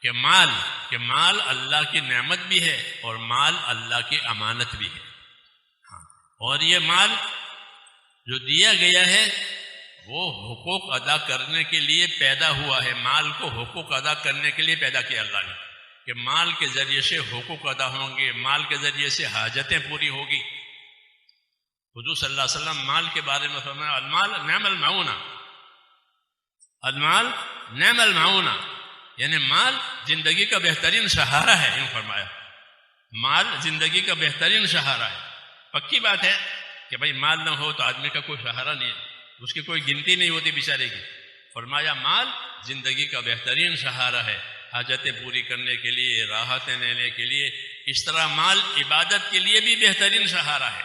کہ مال اللہ کی نعمت بھی ہے اور مال اللہ کی امانت بھی ہے. اور یہ مال جو دیا گیا ہے وہ حقوق ادا کرنے کے لیے پیدا ہوا ہے. مال کو حقوق ادا کرنے کے لیے پیدا کیا اللہ نے کہ مال کے ذریعے سے حقوق ادا ہوں گے، مال کے ذریعے سے حاجتیں پوری ہوگی. حضور صلی اللہ علیہ وسلم مال کے بارے میں فرمایا المال نعم المعونہ، المال نعم المعونہ، یعنی مال زندگی کا بہترین سہارا ہے. یوں فرمایا مال زندگی کا بہترین سہارا ہے. پکی بات ہے کہ بھائی مال نہ ہو تو آدمی کا کوئی سہارا نہیں ہے، اس کی کوئی گنتی نہیں ہوتی بیچارے کی. فرمایا مال زندگی کا بہترین سہارا ہے، حاجتیں پوری کرنے کے لیے، راحتیں لینے کے لیے. اس طرح مال عبادت کے لیے بھی بہترین سہارا ہے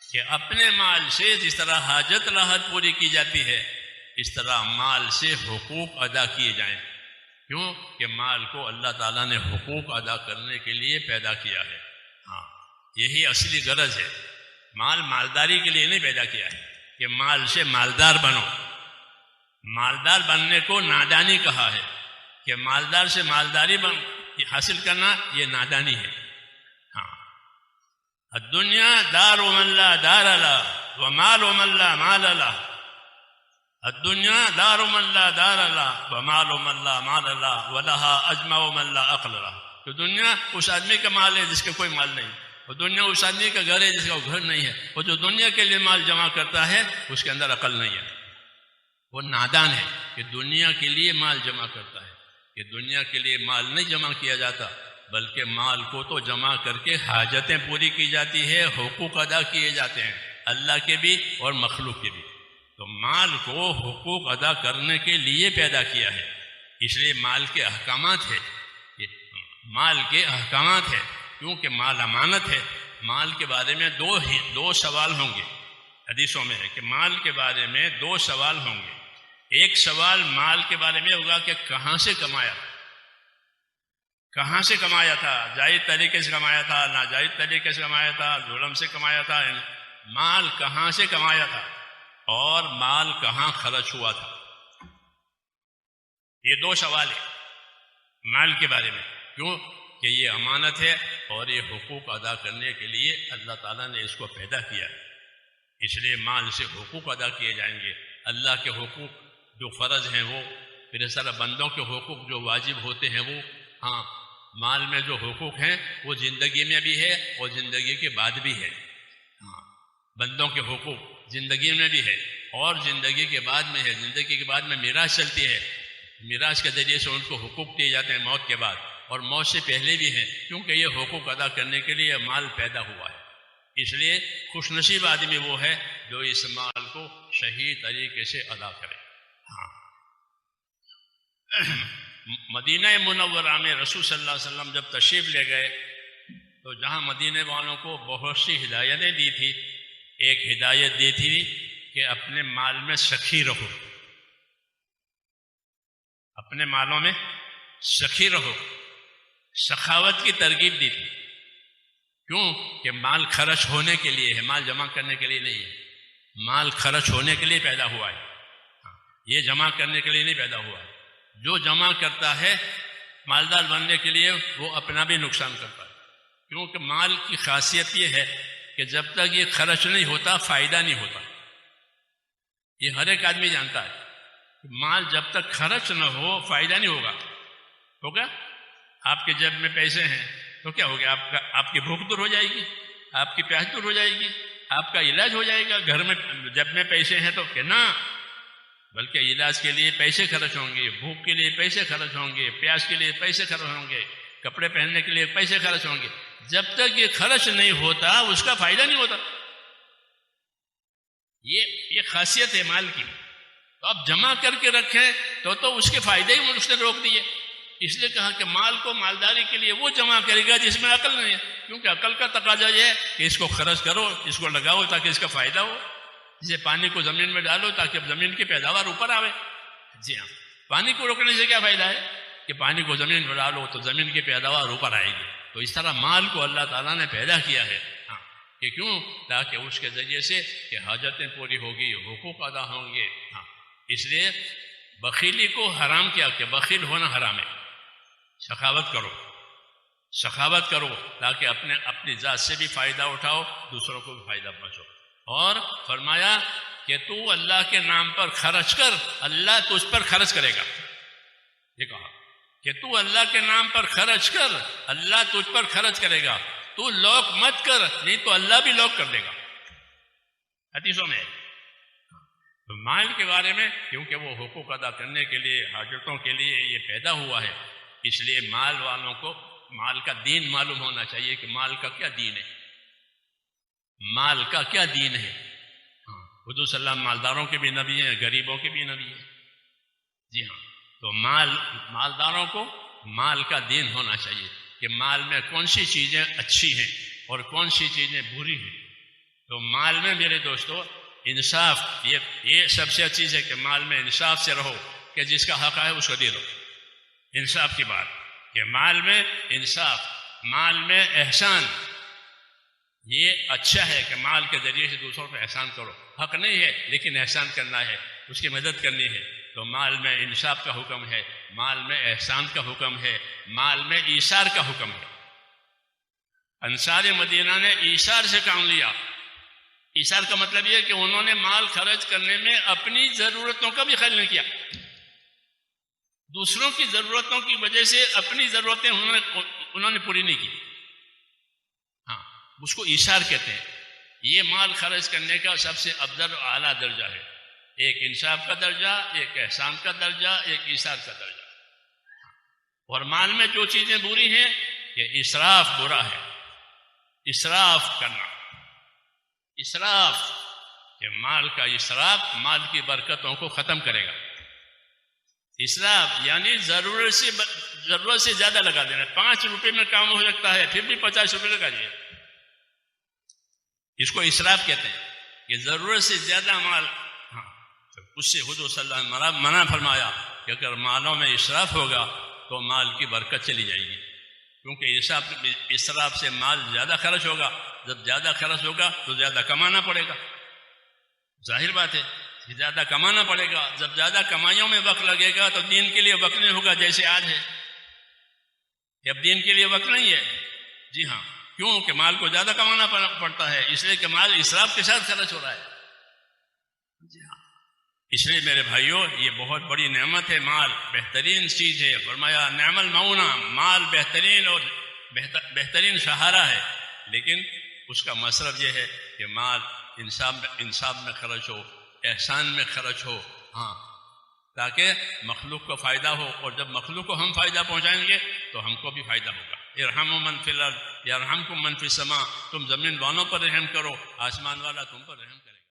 کہ اپنے مال سے جس طرح حاجت راحت پوری کی جاتی ہے اس طرح مال سے حقوق ادا کیے جائیں. کیوں کہ مال کو اللہ تعالیٰ نے حقوق ادا کرنے کے لیے پیدا کیا ہے. یہی اصلی غرض ہے. مالداری کے لیے نہیں پیدا کیا ہے کہ مال سے مالدار بنو. مالدار بننے کو نادانی کہا ہے کہ مالدار سے مالداری حاصل کرنا یہ نادانی ہے. الدنیا دار من لا دار له ومال من لا مال له. الدنیا دار من لا دار له ومال من لا مال له ولها اجمع من لا عقل له. تو دنیا اس آدمی کا مال ہے جس کا کوئی مال نہیں، اور دنیا اس آدمی کا گھر ہے جس کا گھر نہیں ہے. اور جو دنیا کے لیے مال جمع کرتا ہے اس کے اندر عقل نہیں ہے، وہ نادان ہے کہ دنیا کے لیے مال جمع کرتا ہے. کہ دنیا کے لیے مال نہیں جمع کیا جاتا بلکہ مال کو تو جمع کر کے حاجتیں پوری کی جاتی ہے، حقوق ادا کیے جاتے ہیں اللہ کے بھی اور مخلوق کے بھی. تو مال کو حقوق ادا کرنے کے لیے پیدا کیا ہے. اس لیے مال کے احکامات ہے، مال کے احکامات ہے کیونکہ مال امانت ہے. مال کے بارے میں دو سوال ہوں گے. حدیثوں میں ہے کہ مال کے بارے میں دو سوال ہوں گے. ایک سوال مال کے بارے میں ہوگا کہ کہاں سے کمایا، کہاں سے کمایا تھا، جائز طریقے سے کمایا تھا، ناجائز طریقے سے کمایا تھا، ظلم سے کمایا تھا. مال کہاں سے کمایا تھا اور مال کہاں خرچ ہوا تھا. یہ دو سوال ہیں مال کے بارے میں. کیوں کہ یہ امانت ہے اور یہ حقوق ادا کرنے کے لیے اللہ تعالیٰ نے اس کو پیدا کیا ہے. اس لیے مال سے حقوق ادا کیے جائیں گے. اللہ کے حقوق جو فرض ہیں وہ، پھر اس طرح بندوں کے حقوق جو واجب ہوتے ہیں وہ. مال میں جو حقوق ہیں وہ زندگی میں بھی ہے اور زندگی کے بعد بھی ہے. بندوں کے حقوق زندگی میں بھی ہے اور زندگی کے بعد میں ہے. زندگی کے بعد میں میراث چلتی ہے، میراث کے ذریعے سے ان کو حقوق دیے جاتے ہیں موت کے بعد، اور موت سے پہلے بھی ہیں کیونکہ یہ حقوق ادا کرنے کے لیے مال پیدا ہوا ہے. اس لیے خوش نصیب آدمی وہ ہے جو اس مال کو صحیح طریقے سے ادا کرے. مدینہ منورہ میں رسول صلی اللہ علیہ وسلم جب تشریف لے گئے تو جہاں مدینہ والوں کو بہت سی ہدایتیں دی تھی، ایک ہدایت دی تھی کہ اپنے مال میں سخی رہو، اپنے مالوں میں سخی رہو. سخاوت کی ترغیب دی تھی. کیوں کہ مال خرچ ہونے کے لیے ہے، مال جمع کرنے کے لیے نہیں ہے. مال خرچ ہونے کے لیے پیدا ہوا ہے، یہ جمع کرنے کے لیے نہیں پیدا ہوا ہے. جو جمع کرتا ہے مالدار بننے کے لیے وہ اپنا بھی نقصان کرتا ہے. کیونکہ مال کی خاصیت یہ ہے کہ جب تک یہ خرچ نہیں ہوتا فائدہ نہیں ہوتا. یہ ہر ایک آدمی جانتا ہے کہ مال جب تک خرچ نہ ہو فائدہ نہیں ہوگا. ہوگا آپ کے جیب میں پیسے ہیں تو کیا ہو گیا، آپ کی بھوک دور ہو جائے گی، آپ کی پیاس دور ہو جائے گی، آپ کا علاج ہو جائے گا. گھر میں جب میں پیسے ہیں تو کہ نہ، بلکہ علاج کے لیے پیسے خرچ ہوں گے، بھوک کے لیے پیسے خرچ ہوں گے، پیاس کے لیے پیسے خرچ ہوں گے، کپڑے پہننے کے لیے پیسے خرچ ہوں گے. جب تک یہ خرچ نہیں ہوتا اس کا فائدہ نہیں ہوتا. یہ خاصیت ہے مال کی. تو آپ جمع کر کے رکھیں تو اس کے فائدے ہی اس نے روک دیے. اس لیے کہا کہ مال کو مالداری کے لیے وہ جمع کرے گا جس میں عقل نہیں ہے. کیونکہ عقل کا تقاضا یہ ہے کہ اس کو خرچ کرو، اس کو لگاؤ تاکہ اس کا فائدہ ہو. جسے پانی کو زمین میں ڈالو تاکہ زمین کی پیداوار اوپر آوے. جی ہاں، پانی کو روکنے سے کیا فائدہ ہے کہ پانی کو زمین میں ڈالو تو زمین کی پیداوار اوپر آئے گی. تو اس طرح مال کو اللہ تعالیٰ نے پیدا کیا ہے کہ کیوں، تاکہ اس کے ذریعے سے کہ حاجتیں پوری ہوگی، حقوق ادا ہوں گے. اس لیے بخیلی کو حرام کیا کہ بخیل ہونا حرام ہے. سخاوت کرو، سخاوت کرو تاکہ اپنی ذات سے بھی فائدہ اٹھاؤ، دوسروں کو بھی فائدہ پہنچاؤ۔ اور فرمایا کہ تو اللہ کے نام پر خرچ کر، اللہ تجھ پر خرچ کرے گا۔ یہ کہا کہ تو اللہ کے نام پر خرچ کر، اللہ تجھ پر خرچ کرے گا، تو لوک مت کر، نہیں تو اللہ بھی لوک کر دے گا۔ حدیثوں میں تو مال کے بارے میں، کیونکہ وہ حقوق ادا کرنے کے لیے، حاجتوں کے لیے یہ پیدا ہوا ہے، اس لیے مال والوں کو مال کا دین معلوم ہونا چاہیے کہ مال کا کیا دین ہے، مال کا کیا دین ہے۔ حضور صلی اللہ علیہ وسلم مالداروں کے بھی نبی ہیں، غریبوں کے بھی نبی ہیں۔ جی ہاں، تو مالداروں کو مال کا دین ہونا چاہیے کہ مال میں کون سی چیزیں اچھی ہیں اور کون سی چیزیں بری ہیں۔ تو مال میں میرے دوستو انصاف، یہ سب سے اچھی چیز ہے کہ مال میں انصاف سے رہو، کہ جس کا حق ہے اس کو دے دو۔ انصاف کی بات کہ مال میں انصاف، مال میں احسان، یہ اچھا ہے کہ مال کے ذریعے سے دوسروں پہ احسان کرو۔ حق نہیں ہے لیکن احسان کرنا ہے، اس کی مدد کرنی ہے، تو مال میں انصاف کا حکم ہے، مال میں احسان کا حکم ہے، مال میں ایثار کا حکم ہے۔ انصار مدینہ نے ایثار سے کام لیا۔ ایثار کا مطلب یہ ہے کہ انہوں نے مال خرچ کرنے میں اپنی ضرورتوں کا بھی خیال نہیں کیا، دوسروں کی ضرورتوں کی وجہ سے اپنی ضرورتیں انہوں نے پوری نہیں کی۔ ہاں، اس کو ایثار کہتے ہیں۔ یہ مال خرچ کرنے کا سب سے افضل و اعلیٰ درجہ ہے، ایک انصاف کا درجہ، ایک احسان کا درجہ، ایک ایثار کا درجہ۔ اور مال میں جو چیزیں بری ہیں کہ اسراف برا ہے، اسراف کرنا، اسراف کہ مال کا اسراف مال کی برکتوں کو ختم کرے گا۔ اسراف یعنی ضرورت سے زیادہ لگا دینا۔ 5 روپے میں کام ہو سکتا ہے پھر بھی 50 روپے لگا دیے، اس کو اسراف کہتے ہیں کہ ضرورت سے زیادہ مال۔ ہاں، اس سے حضور صلی اللہ علیہ وسلم منع فرمایا کہ اگر مالوں میں اسراف ہوگا تو مال کی برکت چلی جائے گی، کیونکہ اسراف سے مال زیادہ خرچ ہوگا، جب زیادہ خرچ ہوگا تو زیادہ کمانا پڑے گا، ظاہر بات ہے زیادہ کمانا پڑے گا۔ جب زیادہ کمائیوں میں وقت لگے گا تو دین کے لیے وقت نہیں ہوگا، جیسے آج ہے کہ اب دین کے لیے وقت نہیں ہے۔ جی ہاں، کیوں کہ مال کو زیادہ کمانا پڑتا ہے، اس لیے کہ مال اسراف کے ساتھ خرچ ہو رہا ہے۔ جی ہاں، اس لیے میرے بھائیوں یہ بہت بڑی نعمت ہے، مال بہترین چیز ہے۔ فرمایا نعم المعونہ، مال بہترین اور بہترین سہارا ہے، لیکن اس کا مصرف یہ ہے کہ مال انصاف میں خرچ ہو، احسان میں خرچ ہو، ہاں، تاکہ مخلوق کو فائدہ ہو، اور جب مخلوق کو ہم فائدہ پہنچائیں گے تو ہم کو بھی فائدہ ہوگا۔ ارحموا من فی الارض یرحمکم من فی السماء، تم زمین والوں پر رحم کرو، آسمان والا تم پر رحم